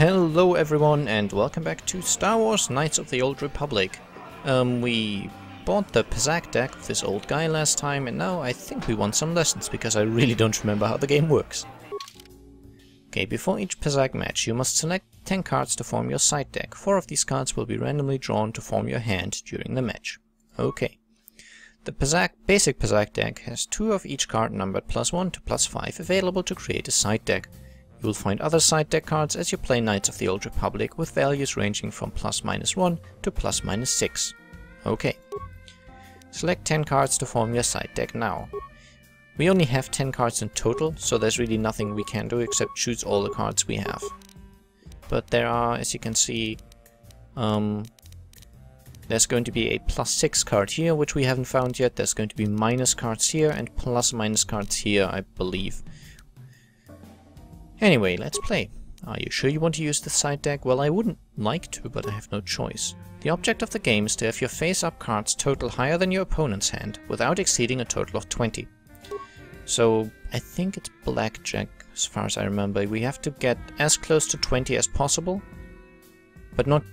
Hello everyone and welcome back to Star Wars Knights of the Old Republic. We bought the Pazak deck of this old guy last time and now I think we want some lessons because I really don't remember how the game works. Okay, before each Pazak match you must select 10 cards to form your side deck. 4 of these cards will be randomly drawn to form your hand during the match. Okay. The basic Pazak deck has 2 of each card numbered +1 to +5 available to create a side deck. You will find other side deck cards as you play Knights of the Old Republic with values ranging from +(-1) to +(-6). Okay. Select 10 cards to form your side deck now. We only have 10 cards in total, so there's really nothing we can do except choose all the cards we have. But there are, as you can see, there's going to be a +6 card here, which we haven't found yet. There's going to be minus cards here and +- cards here, I believe. Anyway, let's play. Are you sure you want to use the side deck? Well, I wouldn't like to, but I have no choice. The object of the game is to have your face-up cards total higher than your opponent's hand, without exceeding a total of 20. So, I think it's blackjack, as far as I remember. We have to get as close to 20 as possible, but not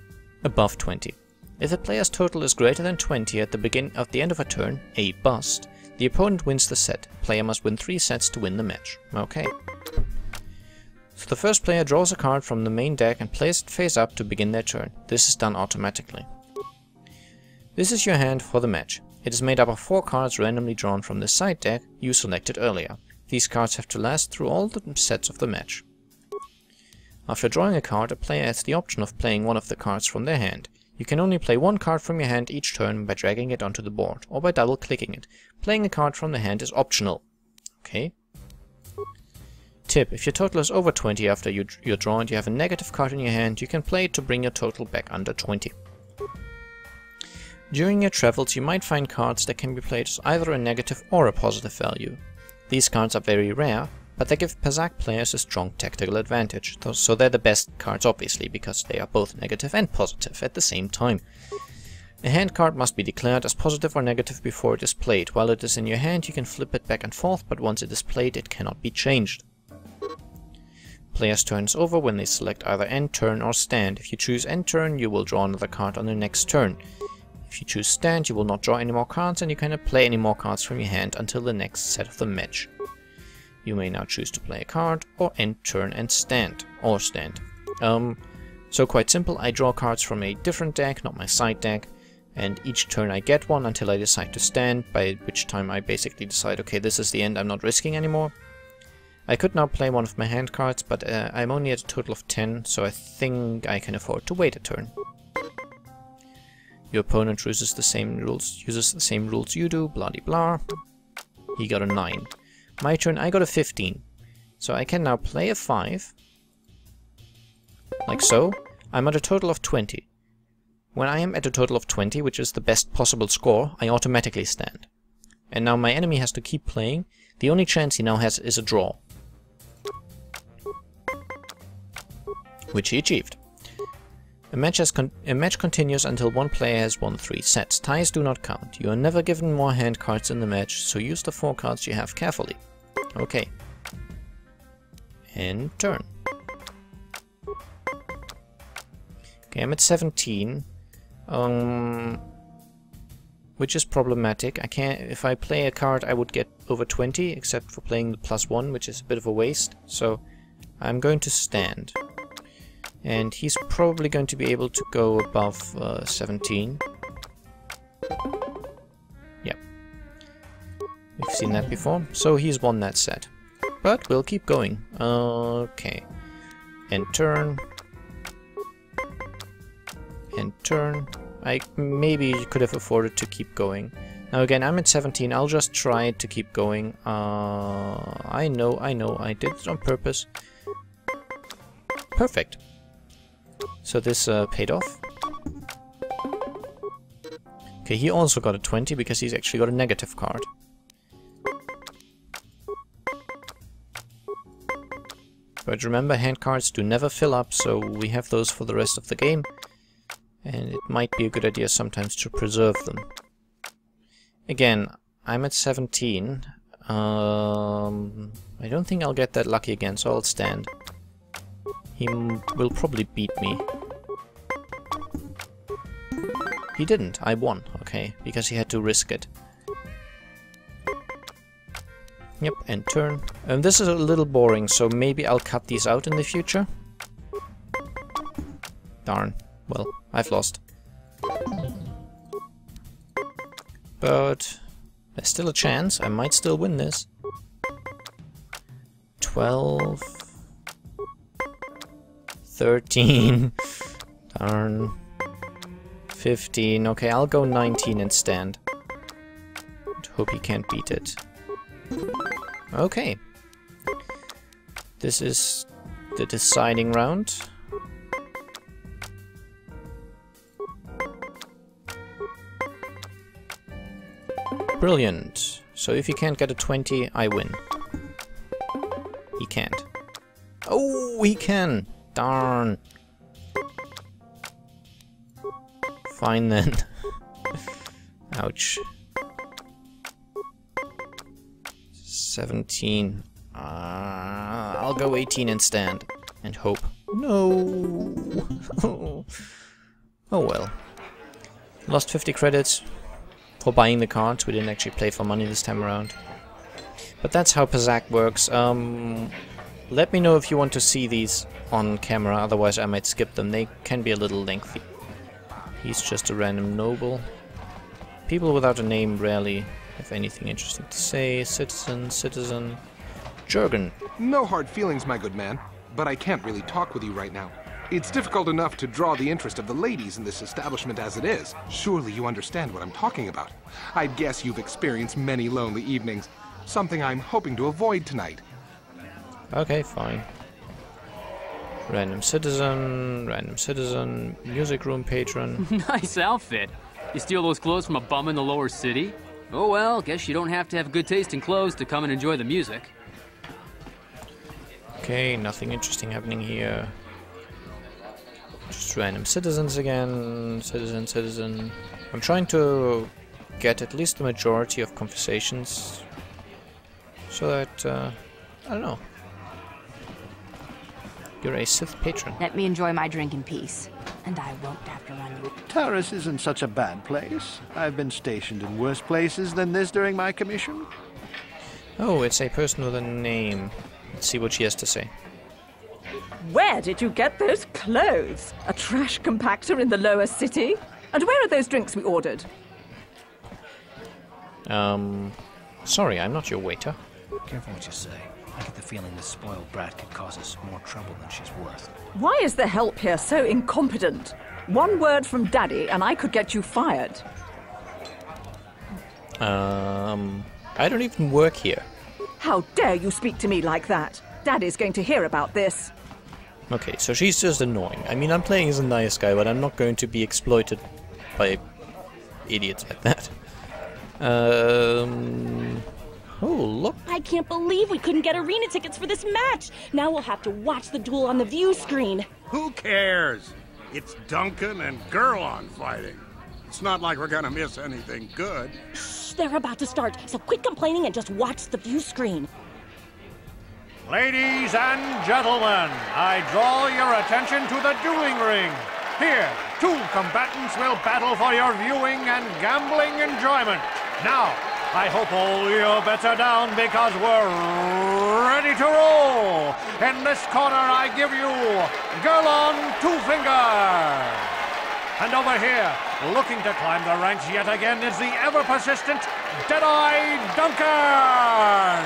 above 20. If the player's total is greater than 20 at the end of a turn, a bust, the opponent wins the set. Player must win 3 sets to win the match. Okay. So the first player draws a card from the main deck and plays it face up to begin their turn. This is done automatically. This is your hand for the match. It is made up of 4 cards randomly drawn from the side deck you selected earlier. These cards have to last through all the sets of the match. After drawing a card, a player has the option of playing one of the cards from their hand. You can only play 1 card from your hand each turn by dragging it onto the board, or by double-clicking it. Playing a card from the hand is optional. Okay. Tip: if your total is over 20 after your draw and you have a negative card in your hand, you can play it to bring your total back under 20. During your travels you might find cards that can be played as either a negative or a positive value. These cards are very rare, but they give Pazak players a strong tactical advantage, so they're the best cards obviously, because they are both negative and positive at the same time. A hand card must be declared as positive or negative before it is played. While it is in your hand you can flip it back and forth, but once it is played it cannot be changed. Player's turn is over when they select either end turn or stand. If you choose end turn, you will draw another card on the next turn. If you choose stand, you will not draw any more cards and you cannot play any more cards from your hand until the next set of the match. You may now choose to play a card, or end turn and stand. Or stand. So quite simple, I draw cards from a different deck, not my side deck, and each turn I get one until I decide to stand, by which time I basically decide, okay, this is the end, I'm not risking anymore. I could now play one of my hand cards, but I'm only at a total of 10, so I think I can afford to wait a turn. Your opponent uses the same rules you do, blah-de-blah. He got a 9. My turn, I got a 15. So I can now play a 5. Like so. I'm at a total of 20. When I am at a total of 20, which is the best possible score, I automatically stand. And now my enemy has to keep playing. The only chance he now has is a draw, which he achieved. A match continues until one player has won 3 sets. Ties do not count. You are never given more hand cards in the match, so use the 4 cards you have carefully. Okay. And turn. Okay, I'm at 17. Which is problematic. I can't. If I play a card I would get over 20, except for playing the +1, which is a bit of a waste. So I'm going to stand. And he's probably going to be able to go above 17. Yeah. We've seen that before. So he's won that set. But we'll keep going. Okay. End turn. End turn. I maybe could have afforded to keep going. Now again, I'm at 17. I'll just try to keep going. I know. I did it on purpose. Perfect. So this paid off. Okay, he also got a 20 because he's actually got a negative card. But remember, hand cards do never fill up, so we have those for the rest of the game. And it might be a good idea sometimes to preserve them. Again, I'm at 17. I don't think I'll get that lucky again, so I'll stand. He will probably beat me. He didn't. I won. Okay, because he had to risk it. Yep, end turn. This is a little boring, so maybe I'll cut these out in the future. Darn. Well, I've lost. But there's still a chance. I might still win this. 12... 13... Darn... 15... Okay, I'll go 19 and stand. Hope he can't beat it. Okay. This is the deciding round. Brilliant. So if he can't get a 20, I win. He can't. Oh, he can! Darn. Fine then. Ouch. 17. I'll go 18 and stand. And hope. No! Oh well. Lost 50 credits for buying the cards. We didn't actually play for money this time around. But that's how Pazak works. Let me know if you want to see these on camera, otherwise I might skip them. They can be a little lengthy. He's just a random noble. People without a name rarely have anything interesting to say. Citizen. Jurgen. No hard feelings, my good man, but I can't really talk with you right now. It's difficult enough to draw the interest of the ladies in this establishment as it is. Surely you understand what I'm talking about. I'd guess you've experienced many lonely evenings, something I'm hoping to avoid tonight. Okay, fine. Random citizen, music room patron. Nice outfit. You steal those clothes from a bum in the lower city? Oh well, guess you don't have to have good taste in clothes to come and enjoy the music. Okay, nothing interesting happening here. Just random citizens again. Citizen. I'm trying to get at least the majority of conversations. So that, I don't know. You're a Sith patron. Let me enjoy my drink in peace, and I won't have to run you. Taris isn't such a bad place. I've been stationed in worse places than this during my commission. Oh, it's a person with a name. Let's see what she has to say. Where did you get those clothes? A trash compactor in the lower city? And where are those drinks we ordered? Sorry, I'm not your waiter. Careful what you say. I get the feeling this spoiled brat could cause us more trouble than she's worth. Why is the help here so incompetent? One word from Daddy and I could get you fired. I don't even work here. How dare you speak to me like that? Daddy's going to hear about this. Okay, so she's just annoying. I mean, I'm playing as a nice guy, but I'm not going to be exploited by idiots like that. Oh, look. I can't believe we couldn't get arena tickets for this match. Now we'll have to watch the duel on the view screen. Who cares? It's Duncan and Gurlon fighting. It's not like we're gonna miss anything good. Shh, they're about to start, so quit complaining and just watch the view screen. Ladies and gentlemen, I draw your attention to the dueling ring. Here, two combatants will battle for your viewing and gambling enjoyment. Now, I hope all your bets are down because we're ready to roll. In this corner, I give you Gurlon Two Fingers. And over here, looking to climb the ranks yet again, is the ever-persistent Deadeye Duncan.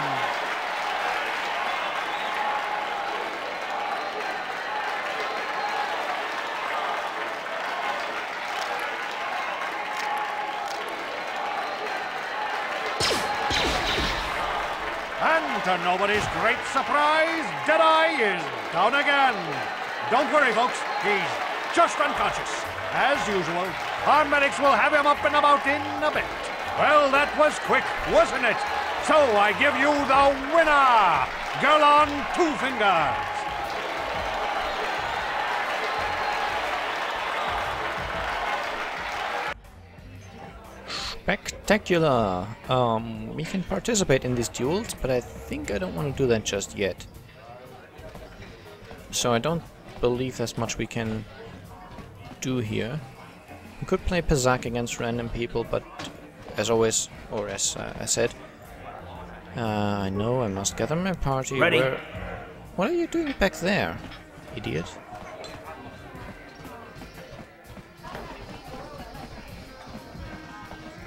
And to nobody's great surprise, Deadeye is down again. Don't worry, folks. He's just unconscious. As usual, our medics will have him up and about in a bit. Well, that was quick, wasn't it? So I give you the winner, Gurlon Two Fingers. Spectacular! We can participate in these duels, but I think I don't want to do that just yet. So I don't believe there's much we can do here. We could play Pazak against random people, but as always, or as I said, I know I must gather my party. Ready. What are you doing back there, idiot?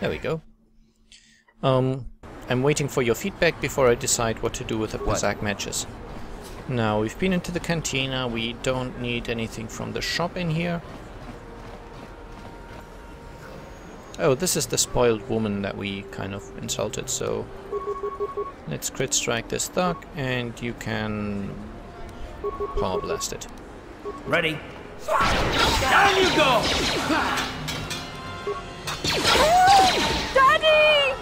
There we go. I'm waiting for your feedback before I decide what to do with the Pazak matches. Now, we've been into the cantina, we don't need anything from the shop in here. Oh, this is the spoiled woman that we kind of insulted, so let's crit strike this thug, and you can power blast it. Ready. Down you go! Daddy!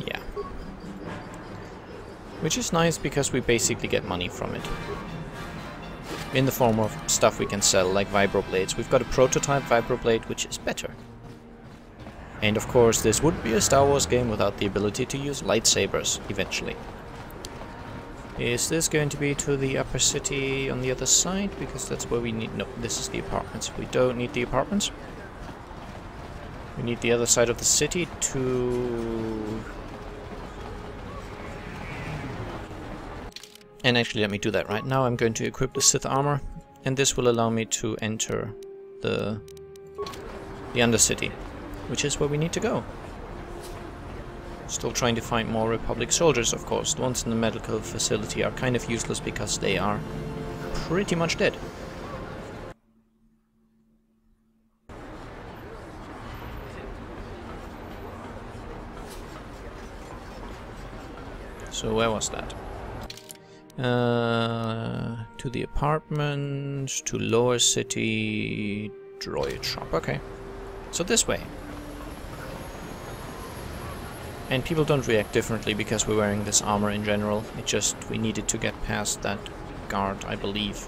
Yeah. Which is nice because we basically get money from it. In the form of stuff we can sell, like vibroblades. We've got a prototype vibroblade, which is better. And of course, this would be a Star Wars game without the ability to use lightsabers, eventually. Is this going to be to the upper city on the other side? Because that's where we need... No, this is the apartments. We don't need the apartments. We need the other side of the city to... And actually, let me do that right now. I'm going to equip the Sith armor, and this will allow me to enter the Undercity, which is where we need to go. Still trying to find more Republic soldiers, of course. The ones in the medical facility are kind of useless because they are pretty much dead. So where was that? To the apartment, to lower city, droid shop. Okay, so this way. And people don't react differently because we're wearing this armor in general. It just, we needed to get past that guard, I believe.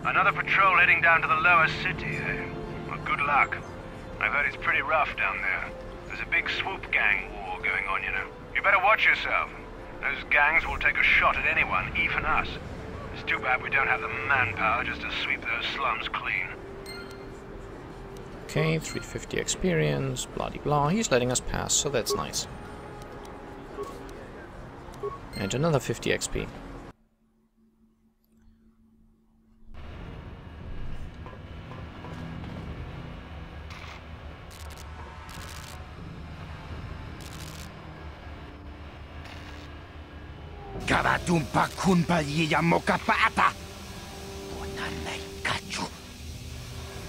Another patrol heading down to the lower city, eh? Well, good luck. I've heard it's pretty rough down there. There's a big swoop gang war going on, you know. You better watch yourself. Those gangs will take a shot at anyone, even us. It's too bad we don't have the manpower just to sweep those slums clean. Okay, 350 experience, blah-de-blah. He's letting us pass, so that's nice. And another 50 XP. Karatumpa kunpa yiyamoka paata. Onanay kachu.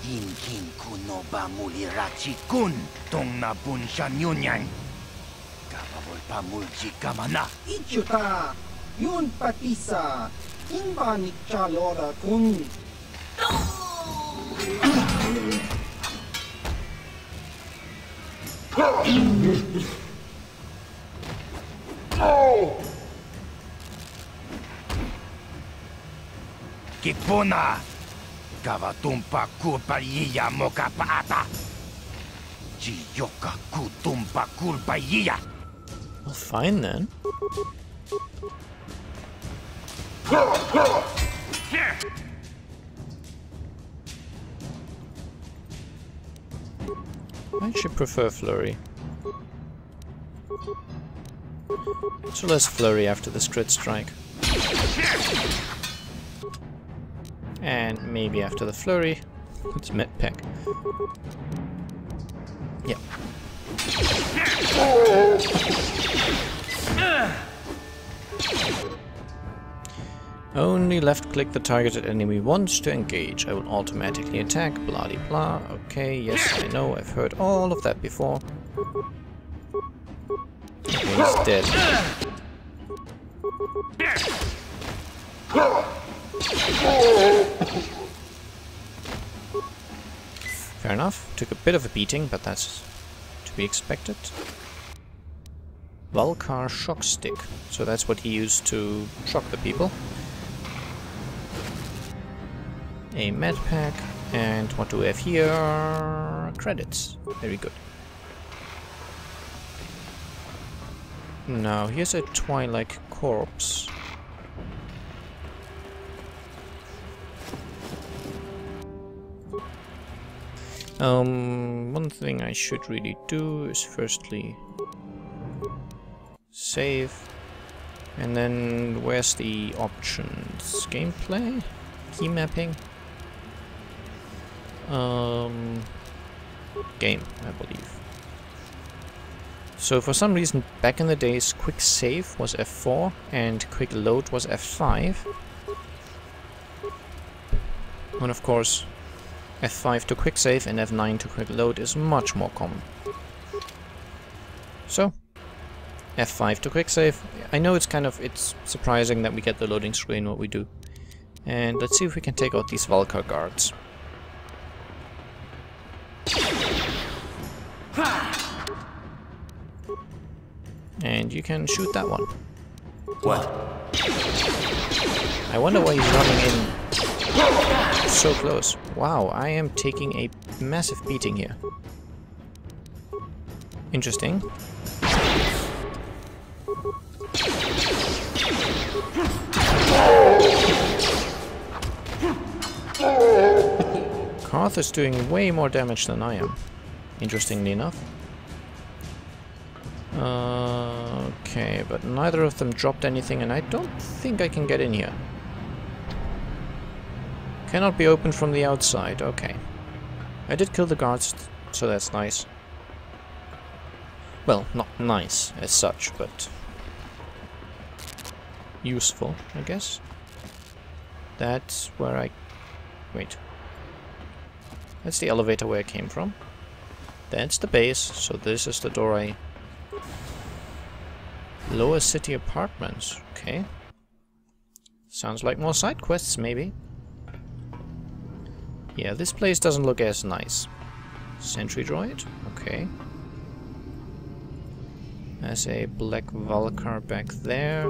Yinkin kunoba mulirachi kun tong na bunshan yunyan. Kababol pamulji kamana. Ichuta, yun patisa, inbanik chalora kun. Oh! Kipuna! Kavatumpa kulpaiya moka paata! Jiyoka kutumpa kulpaiya! Well, fine then. I should prefer flurry. So let's flurry after this crit strike. And maybe after the flurry, let's medpack. Yep. Only left click the targeted enemy once to engage. I will automatically attack, blah de blah. Okay, yes, I know, I've heard all of that before. Okay, he's dead. Fair enough. Took a bit of a beating, but that's to be expected. Valkar shock stick. So that's what he used to shock the people. A med pack. And what do we have here? Credits. Very good. Now, here's a Twilight corpse. One thing I should really do is firstly save. And then where's the options? Gameplay? Key mapping? Game, I believe. So for some reason back in the days quick save was F4 and quick load was F5. And of course F5 to quick save and F9 to quick load is much more common. So F5 to quick save. I know it's surprising that we get the loading screen what we do. And let's see if we can take out these Valkar guards. And you can shoot that one. What? I wonder why he's running in so close. Wow, I am taking a massive beating here. Interesting. Karth is doing way more damage than I am, interestingly enough. Okay, but neither of them dropped anything, and I don't think I can get in here. Cannot be opened from the outside, okay. I did kill the guards, so that's nice. Well, not nice as such, but useful, I guess. That's where I... wait. That's the elevator where I came from. That's the base, so this is the door I... Lower city apartments, okay. Sounds like more side quests, maybe. Yeah, this place doesn't look as nice. Sentry droid, okay. There's a black Valkar back there.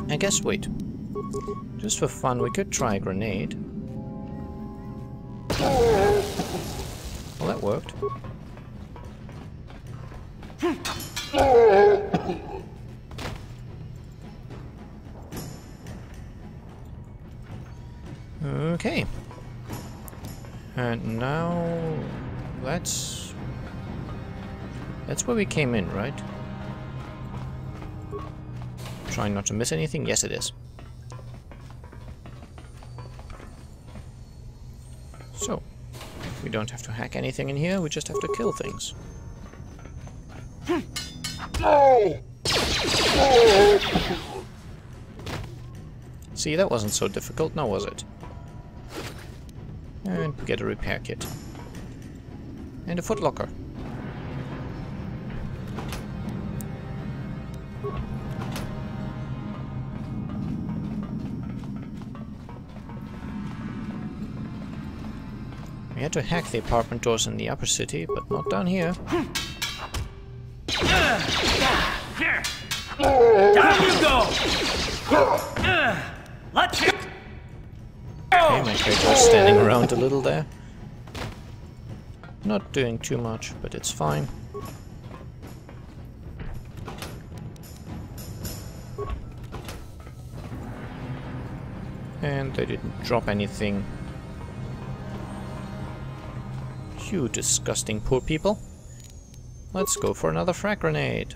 I guess, wait. Just for fun, we could try a grenade. Well, that worked. Okay. And now... that's where we came in, right? Trying not to miss anything? Yes, it is. So, we don't have to hack anything in here, we just have to kill things. See, that wasn't so difficult, now was it? And we get a repair kit. And a footlocker. We had to hack the apartment doors in the upper city, but not down here. Down you go! Let's go! Okay, my character is standing around a little there. Not doing too much, but it's fine. And they didn't drop anything. You disgusting poor people. Let's go for another frag grenade.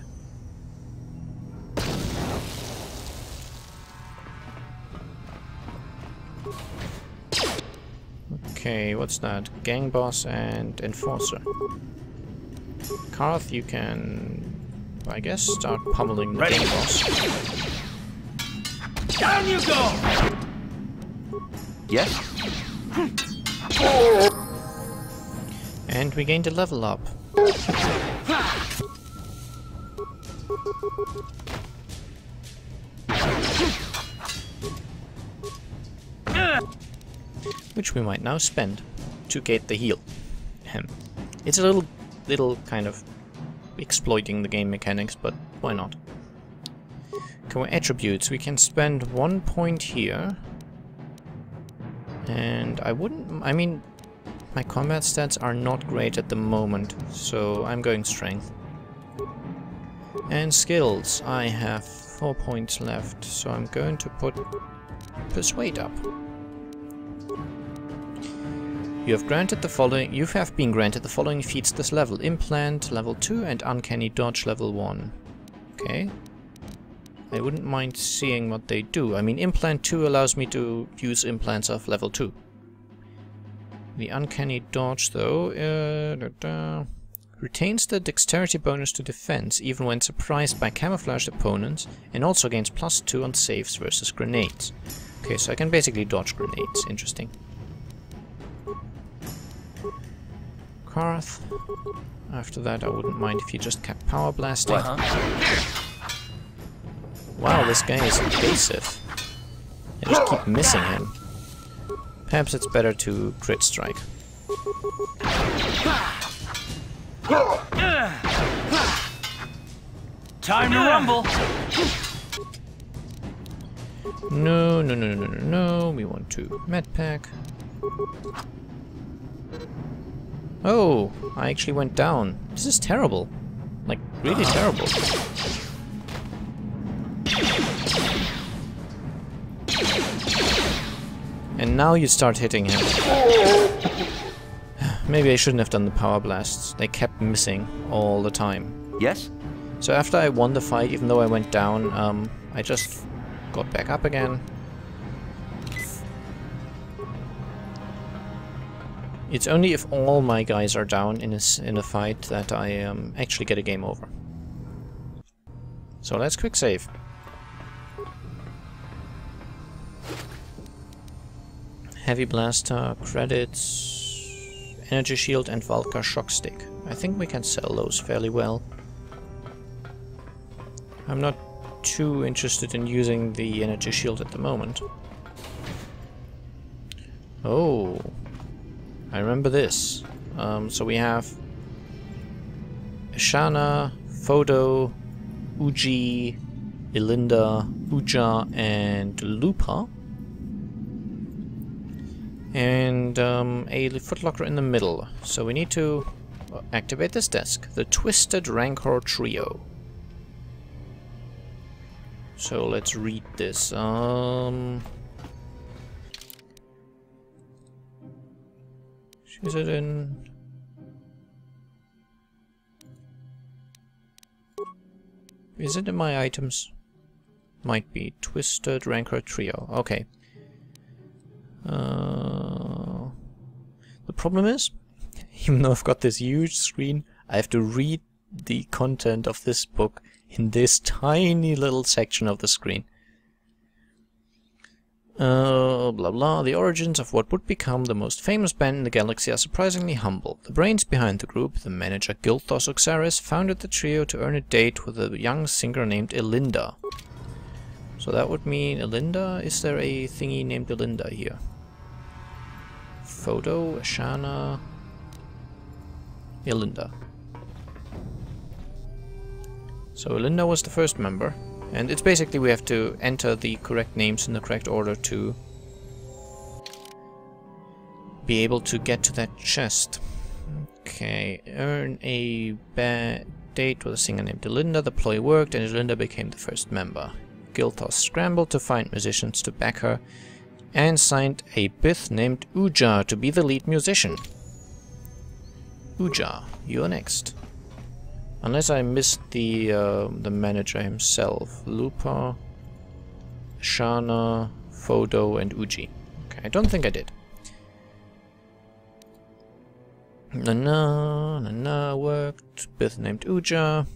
Okay, what's that? Gang boss and enforcer. Karth, you can, I guess, start pummeling the gang boss. Down you go! Yes? And we gained a level up. Which we might now spend to get the heal. It's a little kind of exploiting the game mechanics, but why not? Okay, attributes. We can spend 1 point here. And I wouldn't... I mean, my combat stats are not great at the moment, so I'm going strength. And skills, I have 4 points left, so I'm going to put Persuade up. You have been granted the following feats this level: Implant level 2 and Uncanny Dodge level 1. Okay. I wouldn't mind seeing what they do. I mean, Implant 2 allows me to use implants of level 2. The Uncanny Dodge, though, retains the dexterity bonus to defense even when surprised by camouflaged opponents, and also gains +2 on saves versus grenades. Okay, so I can basically dodge grenades. Interesting. Karth. After that, I wouldn't mind if you just kept power blasting. Wow, this guy is evasive. I just keep missing him. Perhaps it's better to crit strike. Time to rumble! No, no, no, no, no, no. We want to medpack. Oh, I actually went down. This is terrible. Like, really terrible. And now you start hitting him. Maybe I shouldn't have done the power blasts. They kept missing all the time. Yes? So after I won the fight, even though I went down, I just got back up again. It's only if all my guys are down in a fight that I actually get a game over. So let's quick save. Heavy Blaster, credits, Energy Shield and Valka Shock Stick. I think we can sell those fairly well. I'm not too interested in using the Energy Shield at the moment. Oh, I remember this. So we have Ashana, Photo, Uji, Elinda, Uja, and Lupa. And a footlocker in the middle. So we need to activate this desk. The Twisted Rancor Trio. So let's read this. Is it in... Is it in my items? Might be. Twisted Rancor Trio. Okay. The problem is, even though I've got this huge screen, I have to read the content of this book in this tiny little section of the screen. Blah blah. The origins of what would become the most famous band in the galaxy are surprisingly humble. The brains behind the group, the manager Gilthos Oxaris, founded the trio to earn a date with a young singer named Elinda. So that would mean Elinda? Is there a thingy named Elinda here? Photo, Ashana, Elinda. So Elinda was the first member. And it's basically we have to enter the correct names in the correct order to be able to get to that chest. Okay, earn a date with a singer named Elinda. The ploy worked and Elinda became the first member. Gilthos scrambled to find musicians to back her and signed a Bith named Uja to be the lead musician. Uja, you're next. Unless I missed the manager himself. Lupa, Shana, Photo, and Uji. Okay, I don't think I did. Nana worked. Bith named Uja.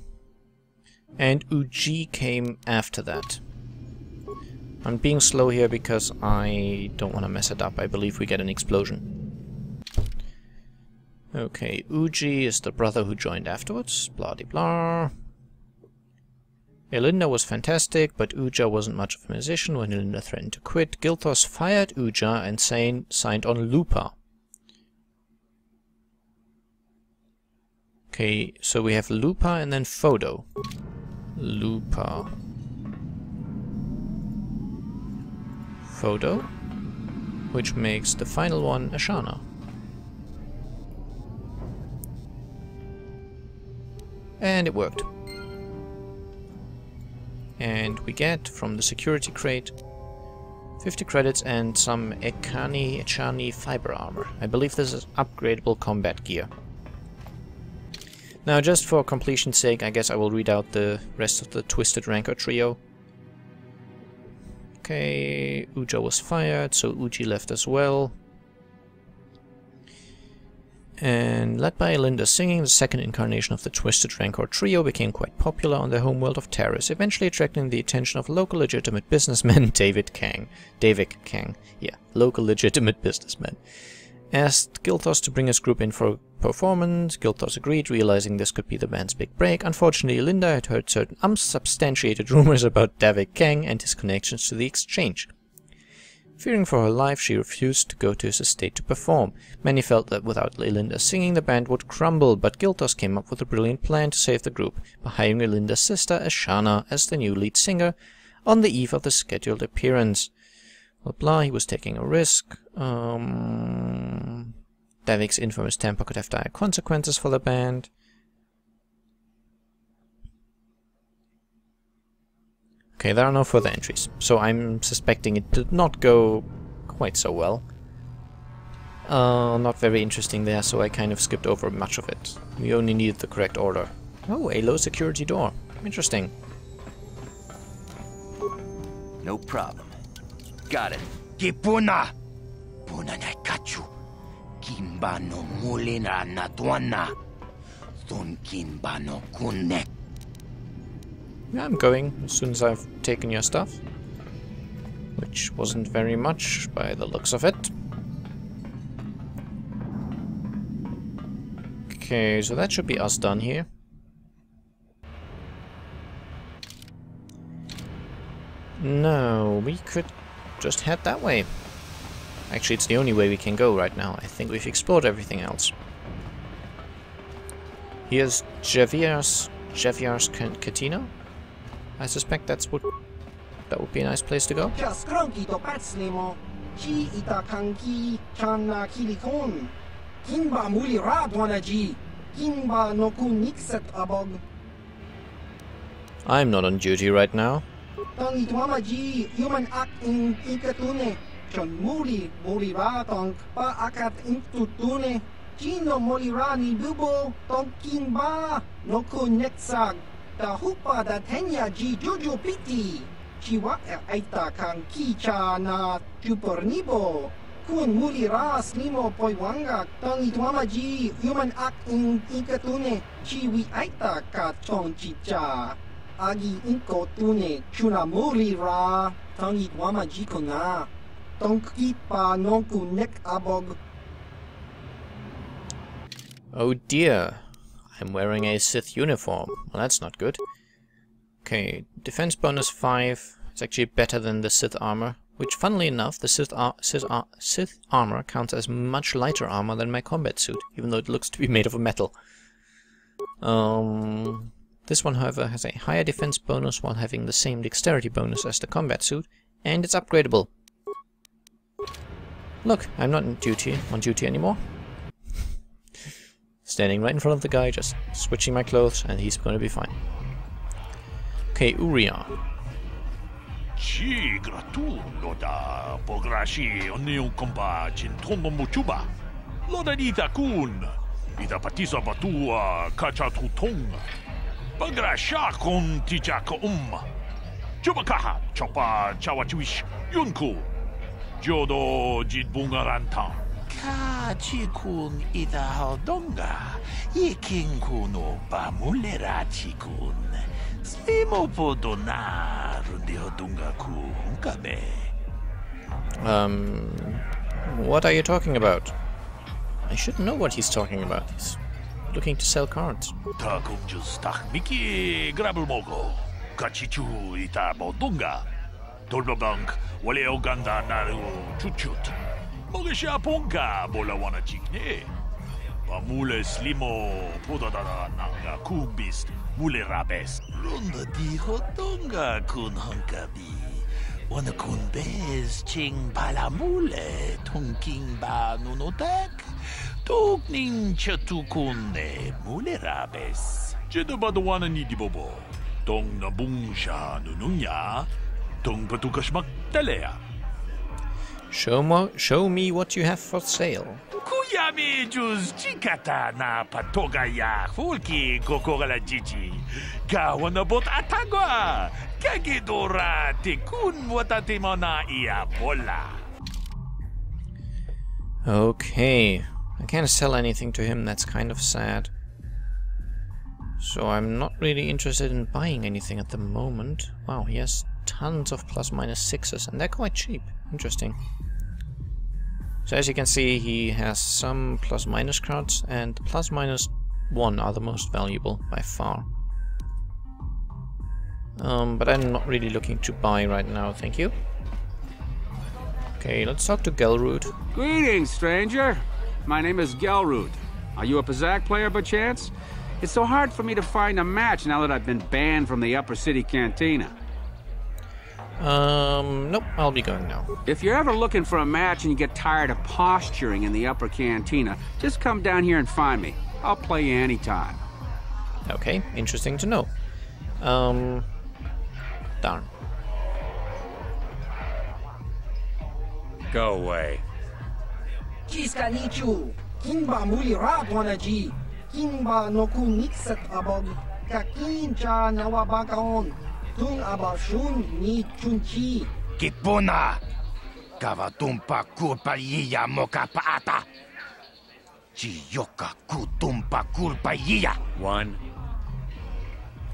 And Uji came after that. I'm being slow here because I don't want to mess it up. I believe we get an explosion. Okay, Uji is the brother who joined afterwards. Blah de blah. Elinda was fantastic, but Uja wasn't much of a musician when Elinda threatened to quit. Gilthos fired Uja and signed on Lupa. Okay, so we have Lupa and then Photo. Lupa. Photo. which makes the final one Ashana. And it worked. And we get from the security crate 50 credits and some Echani fiber armor. I believe this is upgradable combat gear. Now, just for completion's sake, I guess I will read out the rest of the Twisted Rancor trio. Okay, Uja was fired, so Uji left as well. And led by Linda singing, the second incarnation of the Twisted Rancor trio became quite popular on the homeworld of Taris, eventually attracting the attention of local legitimate businessman David Kang. Yeah, local legitimate businessman. Asked Gilthos to bring his group in for a performance. Gilthos agreed, realizing this could be the band's big break. Unfortunately, Linda had heard certain unsubstantiated rumors about David Kang and his connections to the exchange. Fearing for her life, she refused to go to his estate to perform. Many felt that without Linda singing, the band would crumble, but Gilthos came up with a brilliant plan to save the group by hiring Linda's sister, Ashana, as the new lead singer on the eve of the scheduled appearance. Blah blah, he was taking a risk. Davik's infamous temper could have dire consequences for the band. Okay, there are no further entries, so I'm suspecting it did not go quite so well. Not very interesting there, so I kind of skipped over much of it. We only needed the correct order. Oh, a low security door. Interesting. No problem. Got it. Kipuna! Puna na kachu. Kimba no mulina na tuana. Thun kimba no kunek. Yeah, I'm going as soon as I've taken your stuff. Which wasn't very much by the looks of it. Okay, so that should be us done here. No, we could just head that way. Actually, it's the only way we can go right now. I think we've explored everything else. Here's Javier's Cantina. I suspect that would be a nice place to go. I'm not on duty right now. Tahupa da tenya ji juju piti. Chiwa aita kang kicha na chupornibo. Kun muli ras limo poiwanga. Tangi tuama ji human ak in ikatune. Chiwi aita ka chong chicha. Agi inko tune chuna muli ra. Tangi tuama ji kona. Tonki pa nonku nek abog. Oh dear. I'm wearing a Sith uniform. Well, that's not good. Okay, defense bonus 5. It's actually better than the Sith armor, which, funnily enough, the Sith armor counts as much lighter armor than my combat suit, even though it looks to be made of metal. This one, however, has a higher defense bonus while having the same dexterity bonus as the combat suit, and it's upgradable. Look, I'm not on duty anymore. Standing right in front of the guy, just switching my clothes, and he's going to be fine. Okay, Uriah. Chi gratulo da pograshi onion compa cintono muchuba. Loda dita kun. Ida patisa batua kacha tutong. Pagrasha kon tichaka Chubakaha chopa chawachuish yunku. Jodo jitbungaranta. Kachikun ida haldonga. Yikinkuno bamulera chikun. Slimo podona rundihodunga ku hunkabe. What are you talking about? I should know what he's talking about. He's looking to sell cards. Takunjus takmiki grabelmogo. Kachichu ita bodunga. Tolbabank wale oganda naru chuchut. Mogesha ponga bola wana chikne. Pamule slimo podadara nanga kumbist mule rabes. Runda di hodonga kun hankabi. Wanakunbez ching palamule tungking ba nunotek tukning chatukunne mulerabes. Jedabadawana ni dibobo. Tong nabungsha nununya tong patukashmak talea. Show me what you have for sale. Kuyami juz chikata na patogaya fulki kokogala jiji. Gawanabot atagwa. Kagidora tikun watatimona ia bola. Okay. I can't sell anything to him, that's kind of sad. So I'm not really interested in buying anything at the moment. Wow, he has tons of +-6s, and they're quite cheap. Interesting. So as you can see, he has some +- cards, and +-1 are the most valuable by far. But I'm not really looking to buy right now, thank you. Okay, let's talk to Gelrud. Greetings, stranger. My name is Gelrud. Are you a Pazak player by chance? It's so hard for me to find a match now that I've been banned from the Upper City Cantina. Nope, I'll be going now. If you're ever looking for a match and you get tired of posturing in the Upper Cantina, just come down here and find me. I'll play you anytime. Okay, interesting to know. Darn. Go away. Chiska nichu, kimba muli ratwanaji, kimba noku nixat abog, kakin cha nawabakaon, tung abashun ni chunchi. Kipuna! Kavatumpa kulpa yiya moka paata! Chiyoka kutumpa kulpa yiya! One.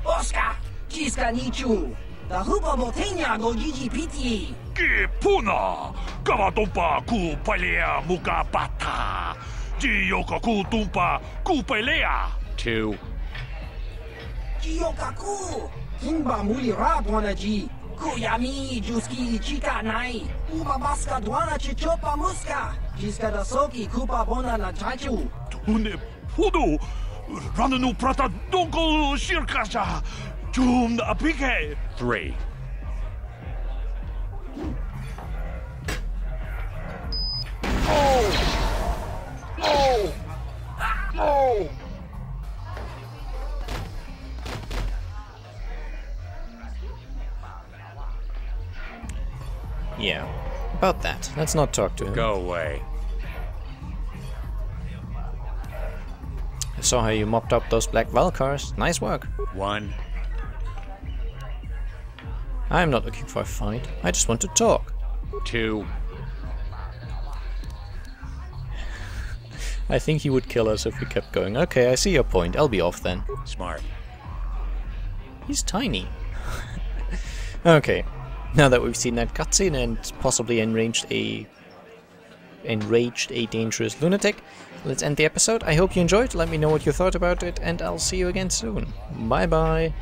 Oscar! Chiska nichu! The hupa botenya go gigi piti! Kipuna! Kavatumpa kupalea muka pata! Chiyoka kutumpa kupalea! 2. Chiyokaku! Kimba muli rapwanaji! Kuyami juski chika nai! Uba baska dwana chichopa muska! Chiska da soki kupa bona na chachu! Tune pudu! Rananu prata donko shirkasha! Jum apike! 3. Oh! Oh! Yeah, about that. Let's not talk to him. Go away. I saw how you mopped up those black Valkars. Nice work. 1. I'm not looking for a fight. I just want to talk. 2. I think he would kill us if we kept going. Okay, I see your point. I'll be off then. Smart. He's tiny. Okay. Now that we've seen that cutscene and possibly enraged a dangerous lunatic, let's end the episode. I hope you enjoyed. Let me know what you thought about it, and I'll see you again soon. Bye bye.